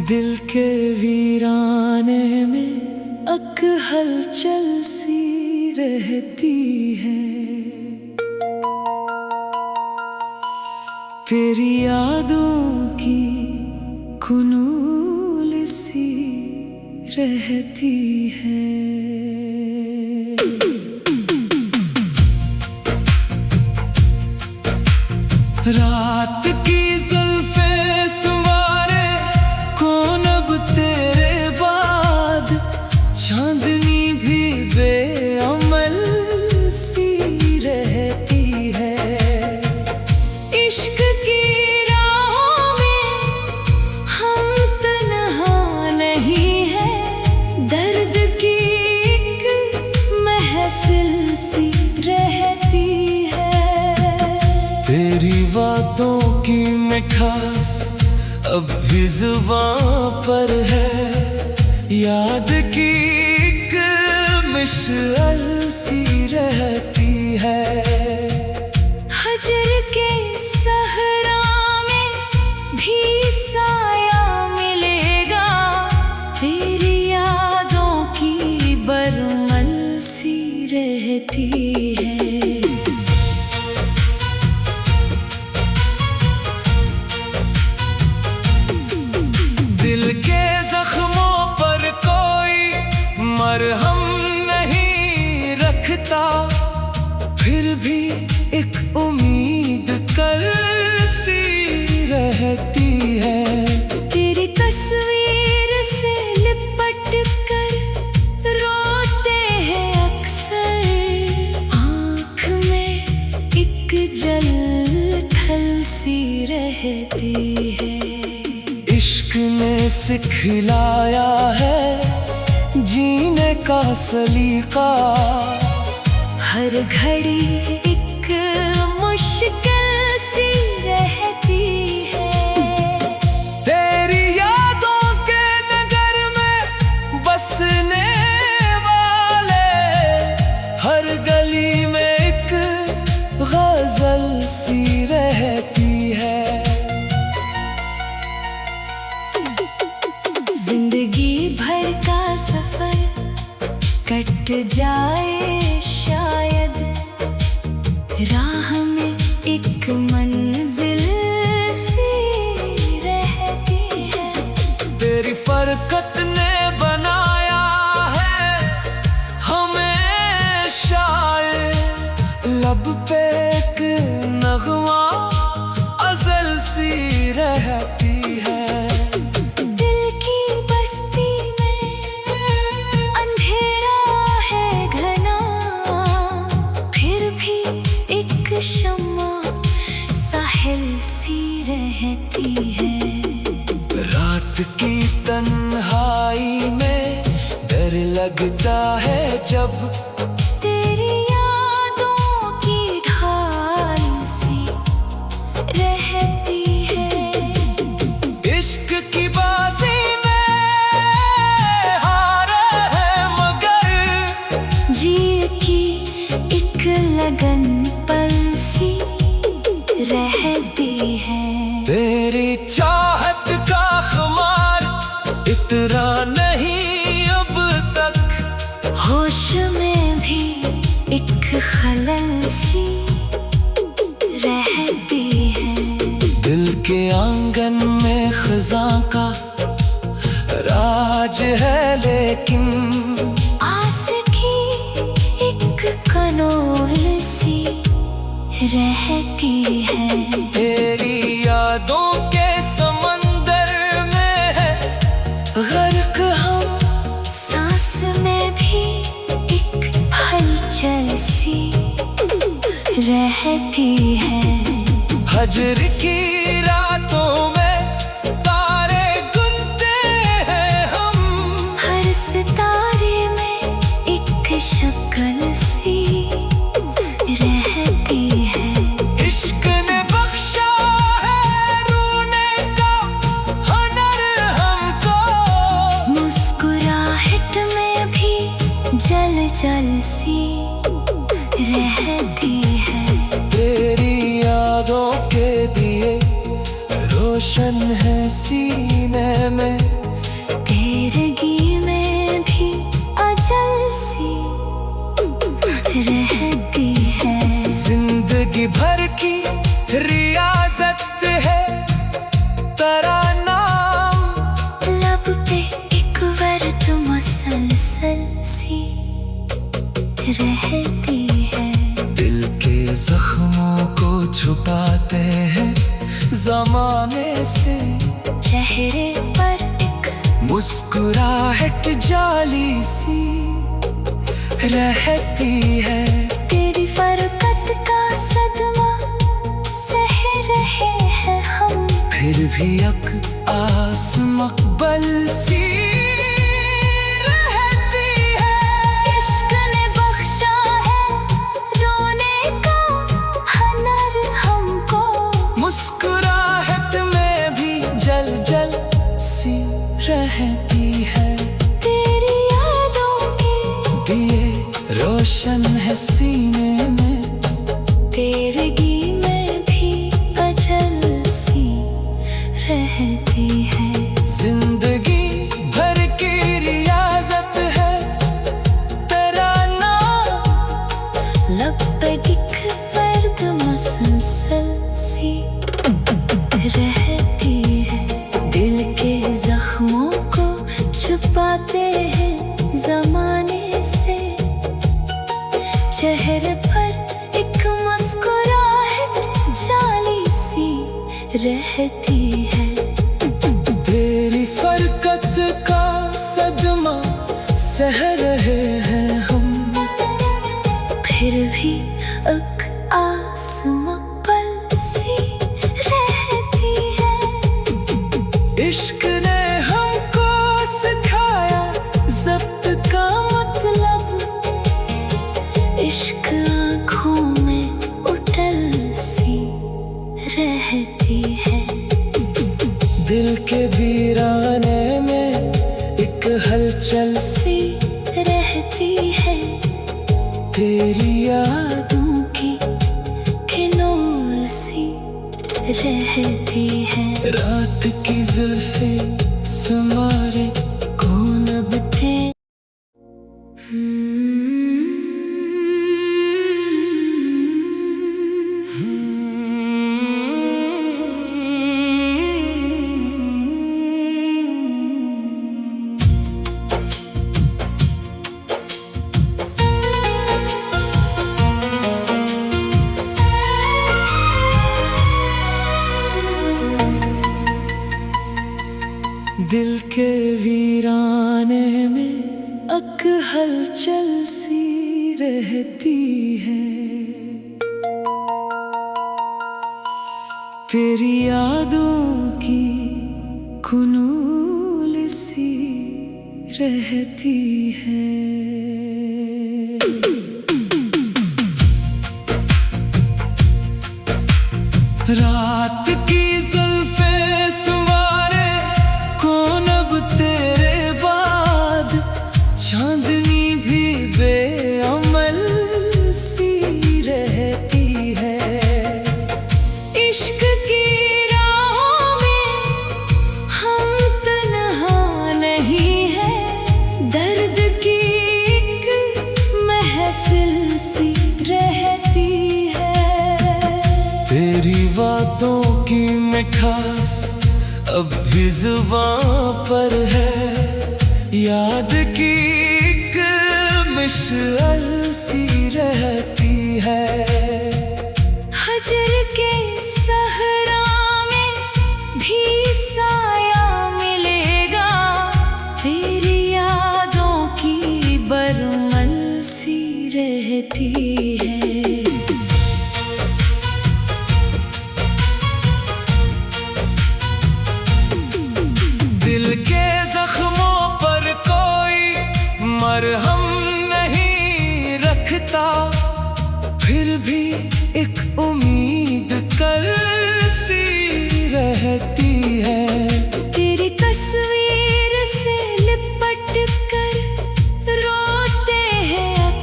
दिल के वीराने में अक हलचल सी रहती है। तेरी यादों की कुनूल सी रहती है। रात की जुल्फे सवारे कौन अब तेरे बाद, चांदनी भी बेअमल सी रहती है। इश्क की राहों में हम तन्हा नहीं है, दर्द की एक महफिल सी रहती है। तेरी बातों की मिठास अब भी जुबां पर है, याद की एक मिशअल सी रहती है। हजर के सहरा में भी साया मिलेगा, तेरी यादों की बरमल सी रहती है। दिल के जख्मों पर कोई मरहम नहीं रखता, फिर भी एक उम्मीद कल सी रहती है। तेरी तस्वीर से लिपट कर रोते हैं अक्सर, आँख में एक जलथल सी रहती है। इश्क ने सिखलाया है जीने का सलीका, हर घड़ी एक मुश्किल सी रहती है। तेरी यादों के नगर में बसने वाले हर गली में एक गजल सी रहती है। जिंदगी भर का सफर कट जाए शायद, राह में एक मंजिल सी रहती है। तेरी फरकत ने बनाया है हमें शायद, लब पे एक नगमा अज़ल सी रहती है। शम्मा साहिल सी रहती है। रात की तन्हाई में डर लगता है जब, तेरी यादों की ढाल सी रहती है। इश्क की बाजी में हारे हैं मगर, जी की एक लगन रहती है। तेरी चाहत का खुमार इतना नहीं अब तक, होश में भी एक खलल सी रहती है। दिल के आंगन में खज़ां का राज है, लेकिन आस की एक कनोल सी रहती है। तेरी यादों के समंदर में है गर्क हम, सांस में भी एक हलचल सी रहती है। हजर की रातों में तारे गुनते हैं हम, हर सितारे में एक अचल सी रहती है। तेरी यादों के दिए रोशन है सीने में, तेरगी में भी अचल सी रहती है। जिंदगी भर की रियाजत है तेरा नाम, लब पे एक वर्द मुसलसल सी रहती है। दिल के जख्मों को छुपाते हैं जमाने से, चेहरे पर एक मुस्कुराहट जाली सी रहती है। तेरी फरकत का सदमा सह रहे हैं हम, फिर भी एक आस मकबल सी रहती है। इश्क ने बख्शा है रोने का हनर हमको, मुस्कुराहट में भी जल जल सी रहती है। तेरी यादों के दिए रोशन है सीने में, तेरगी में भी अचल सी रहती है। जिंदगी भर की रियाजत है तेरा नाम, लब पे एक वर्द मुसलसल सी रहती है। दिल के जख्मों को छुपाते हैं जमाने से, चेहरे पर एक मुस्कुराहट जाली सी रहती है। तेरी फरकत का सदमा सह रहे हैं हम, फिर भी एक आस मकबल सी रहती है। इश्क ने हमको सिखाया ज़ब्त का मतलब, इश्क आँखों में उठल सी रहती है। दिल के वीराने में एक हलचल सी रहती है। तेरी यादों की खिलौल सी रहती है। रात की जुल्फे सुमारे कौन अब थे। दिल के वीराने में एक हलचल सी रहती है। तेरी यादों की कुनूल सी रहती है। रात की जुल्फे सुवारे कौन अब तेरे बाद, चांदनी भी बेअमल सी रहती है। इश्क की राहों में हम तन्हा नहीं है, दर्द की एक महफिल सी रहती है। तेरी बातों की मिठास अब भी जुबां पर है, याद की एक मिशअल सी रहती है। हजर के सहरा में भी साया मिलेगा, तेरी यादों की बरमल सी रहती है। दिल के जख्मों पर कोई मरहम नहीं रखता, फिर भी एक उम्मीद कल सी रहती है। तेरी तस्वीर से लिपट कर रोते हैं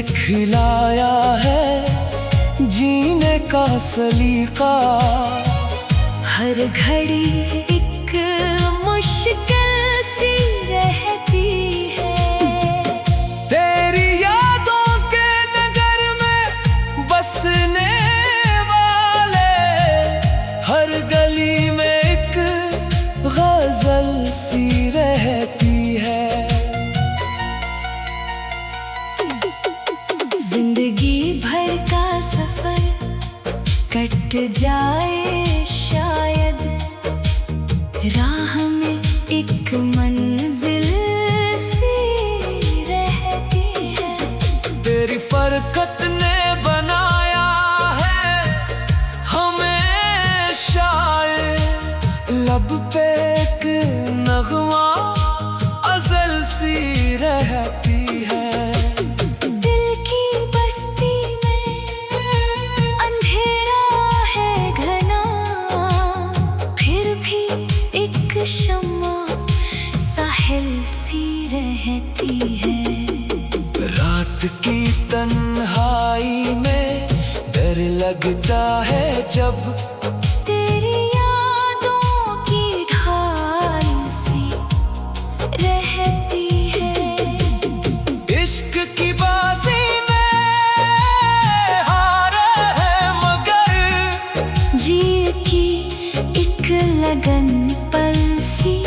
सिखलाया है जीने का सलीका। हर घड़ी एक मुश्किल सी रहती है। तेरी यादों के नगर में बसने वाले हर गली में एक गजल सी रहती है। जिंदगी भर का सफर कट जाए शायद, राह में एक मंजिल सी रहती है। तेरी फरकत ने बनाया है हमें शायद, लब पे एक नगमा अज़ल सी रहती है। दिल की बस्ती में अंधेरा है घना, फिर भी एक शम्मा साहिल सी रहती है। रात की तन्हाई में डर लगता है जब तेरी यादों की ढाल सी रहती है। इश्क की बाजी में हार है मगर जी की एक लगन पल सी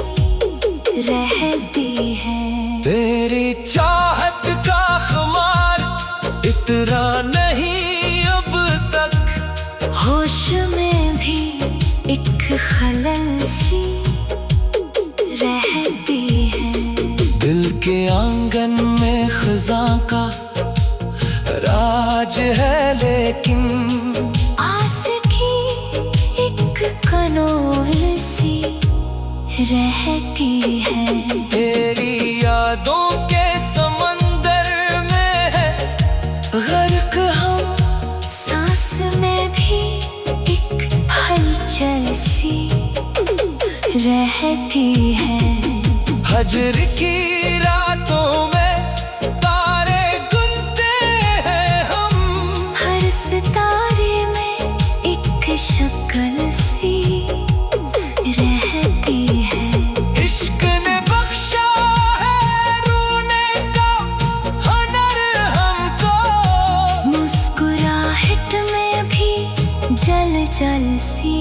रहती है। तेरी चाहत का खुमार इतना नहीं अब तक, होश में भी एक खलल सी रहती है। दिल के आंगन में खज़ां का राज है लेकिन आस की एक कनोल सी रहती है। तेरी यादों के समंदर में है गर्क हम, सांस में भी एक हलचल सी रहती है। हजर की रातों में तारे गुनते हैं हम, हर सितारे में एक शक्ल सी रहती है। इश्क ने बख्शा है रोने का हुनर हमको, मुस्कुराहट में भी जल जल सी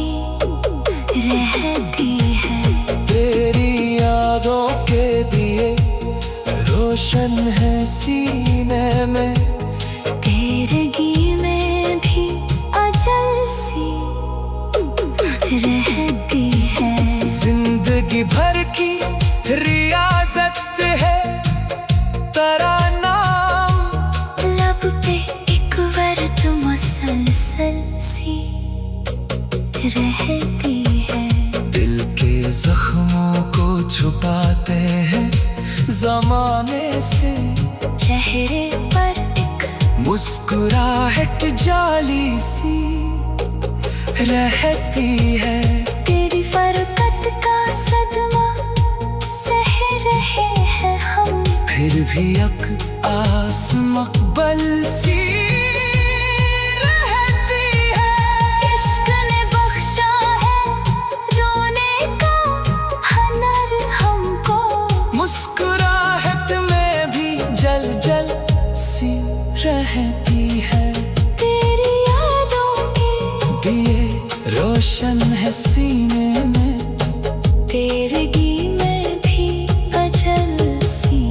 रहती है। तेरी यादों के दिए रोशन है सीने में, तेरगी में भी अजल सी रहती है। जिंदगी भर की रियाजत है तेरा नाम, लब पे एक वर्द मुसलसल सी रहती है। दिल के जख्मों को छुपाते हैं जमाने से, चेहरे पर एक मुस्कुराहट जाली सी रहती है। तेरी फरकत का सदमा सह रहे हैं हम, फिर भी एक आस मकबल सी रहती है। इश्क ने बख्शा है रोने का हुनर हमको, मुस्कुराहट में भी जल जल सी रहती है। तेरी यादों के दिए रोशन है सीने में, तेरगी में भी अजल सी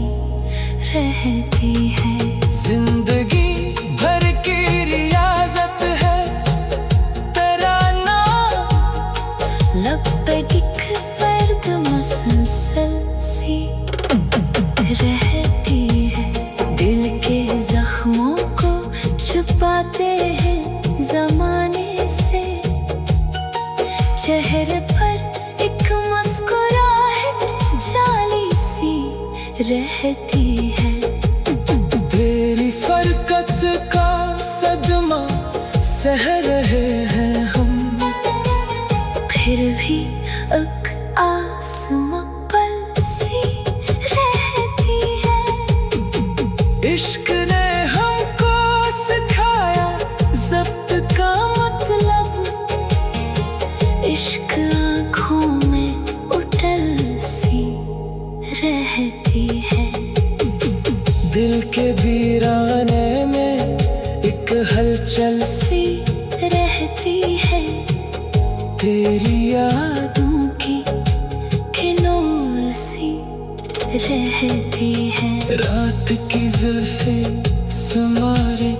रहती है। जिंदगी भर की रियाजत है तेरा नाम, लब पे एक वर्द मुसलसल सी रहती है। दिल के जख्मों को छुपाते हैं जमाने से, चेहरे पर एक मुस्कुराहट जाली सी रहती है। तेरी फरकत का सदमा सह रहे हैं हम, फिर भी एक आसमां पल सी रहती है। इश्क ने हमको सी रहती है, तेरी यादों की खिलौन सी रहती है। रात की जुल्फे सुमारे